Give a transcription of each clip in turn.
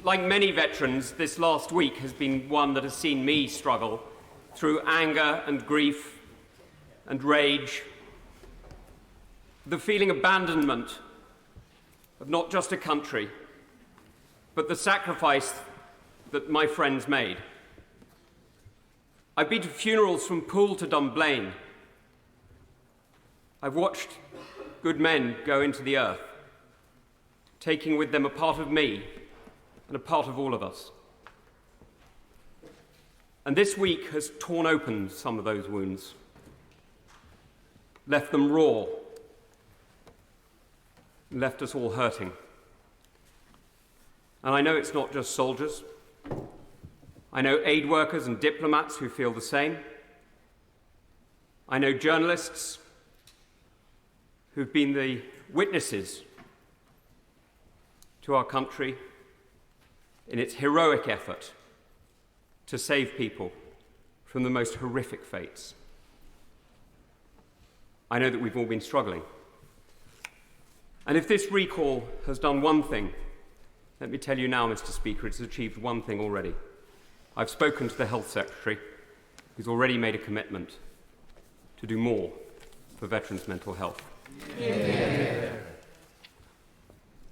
Like many veterans, this last week has been one that has seen me struggle through anger and grief and rage, the feeling abandonment of not just a country, but the sacrifice that my friends made. I've been to funerals from Poole to Dunblane. I've watched good men go into the earth, taking with them a part of me and a part of all of us. And this week has torn open some of those wounds, left them raw, left us all hurting. And I know it's not just soldiers. I know aid workers and diplomats who feel the same. I know journalists who've been the witnesses to our country in its heroic effort to save people from the most horrific fates. I know that we've all been struggling. And if this recall has done one thing, let me tell you now, Mr. Speaker, it's achieved one thing already. I've spoken to the Health Secretary, who's already made a commitment to do more for veterans' mental health. Yeah.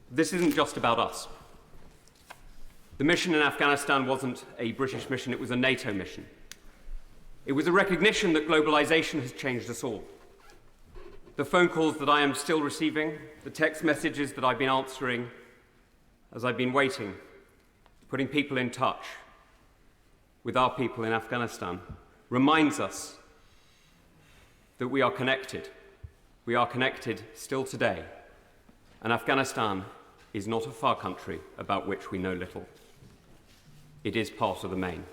This isn't just about us. The mission in Afghanistan wasn't a British mission, it was a NATO mission. It was a recognition that globalization has changed us all. The phone calls that I am still receiving, the text messages that I've been answering as I've been waiting, putting people in touch with our people in Afghanistan, reminds us that we are connected. We are connected still today, and Afghanistan is not a far country about which we know little. It is part of the main.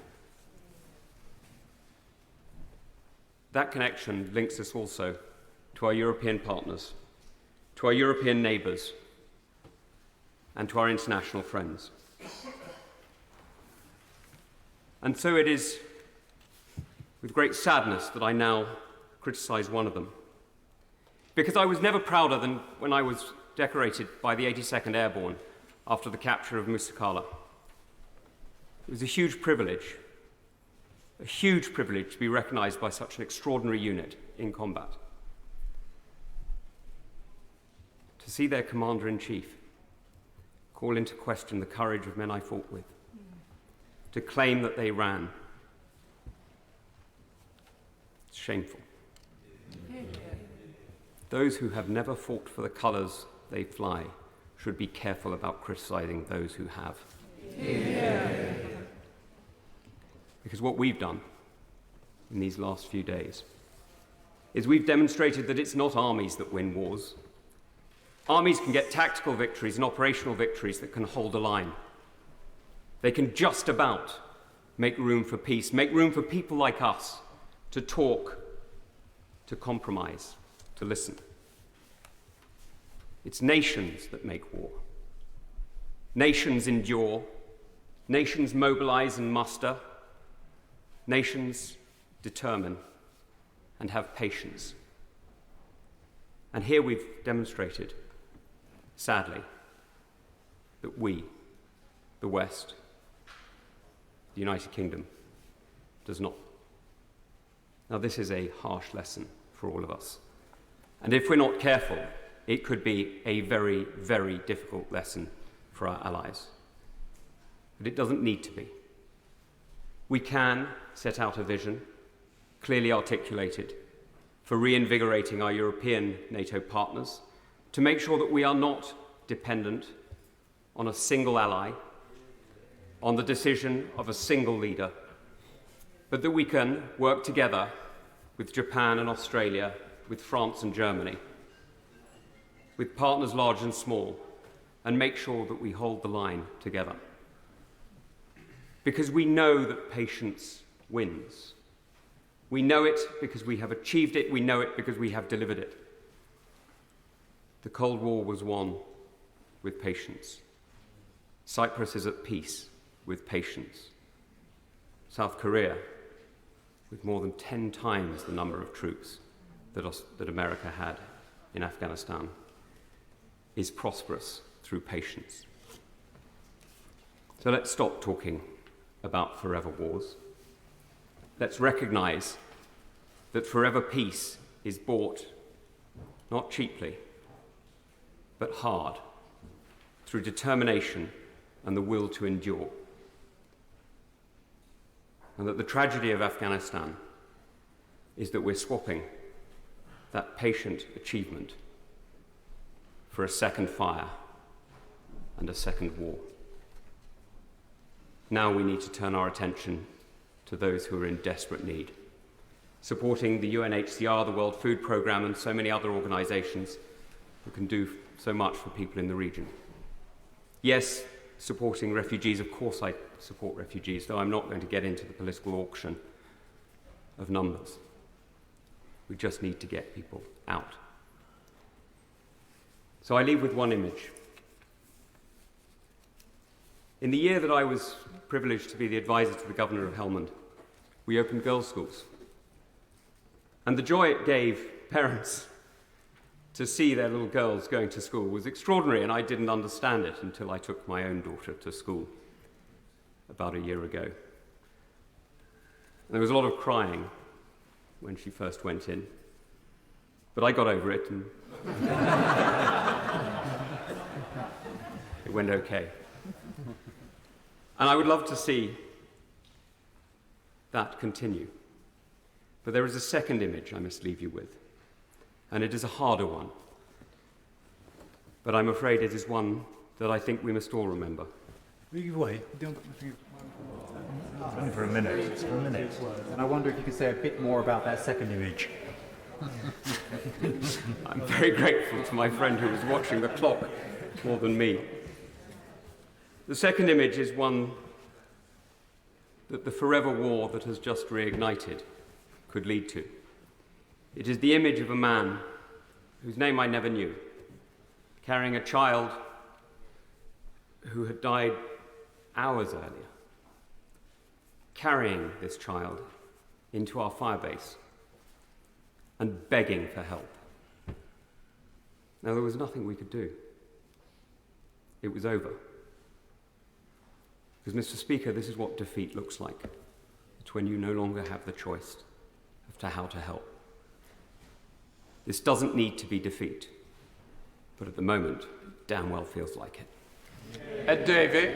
That connection links us also to our European partners, to our European neighbours, and to our international friends. And so it is with great sadness that I now criticise one of them, because I was never prouder than when I was decorated by the 82nd Airborne after the capture of Musakala. It was a huge privilege to be recognised by such an extraordinary unit in combat. To see their commander-in-chief call into question the courage of men I fought with, to claim that they ran. It's shameful. Those who have never fought for the colours they fly should be careful about criticising those who have. Yeah. Because what we've done in these last few days is we've demonstrated that it's not armies that win wars. Armies can get tactical victories and operational victories that can hold a line. They can just about make room for peace, make room for people like us to talk, to compromise, to listen. It's nations that make war. Nations endure. Nations mobilize and muster. Nations determine and have patience. And here we've demonstrated, sadly, that we, the West, the United Kingdom, does not. Now, this is a harsh lesson for all of us. And if we're not careful, it could be a very, very difficult lesson for our allies. But it doesn't need to be. We can set out a vision, clearly articulated, for reinvigorating our European NATO partners, to make sure that we are not dependent on a single ally, on the decision of a single leader, but that we can work together with Japan and Australia, with France and Germany, with partners large and small, and make sure that we hold the line together. Because we know that patience wins. We know it because we have achieved it. We know it because we have delivered it. The Cold War was won with patience. Cyprus is at peace with patience. South Korea, with more than 10 times the number of troops that America had in Afghanistan, is prosperous through patience. So let's stop talking about forever wars. Let's recognise that forever peace is bought not cheaply, but hard, through determination and the will to endure. And that the tragedy of Afghanistan is that we're swapping that patient achievement for a second fire and a second war. Now we need to turn our attention to those who are in desperate need, supporting the UNHCR, the World Food Programme, and so many other organisations who can do so much for people in the region. Yes, supporting refugees, of course I support refugees, though I'm not going to get into the political auction of numbers. We just need to get people out. So I leave with one image. In the year that I was privileged to be the advisor to the Governor of Helmand, we opened girls' schools. And the joy it gave parents to see their little girls going to school was extraordinary, and I didn't understand it until I took my own daughter to school about a year ago. And there was a lot of crying when she first went in, but I got over it and it went okay. And I would love to see that continue. But there is a second image I must leave you with, and it is a harder one. But I'm afraid it is one that I think we must all remember. Only for a minute. And I wonder if you could say a bit more about that second image. I'm very grateful to my friend who was watching the clock more than me. The second image is one that the forever war that has just reignited could lead to. It is the image of a man whose name I never knew, carrying a child who had died hours earlier, carrying this child into our firebase and begging for help. Now, there was nothing we could do. It was over. Because, Mr. Speaker, this is what defeat looks like. It's when you no longer have the choice as to how to help. This doesn't need to be defeat, but at the moment, it damn well feels like it. Ed Davey.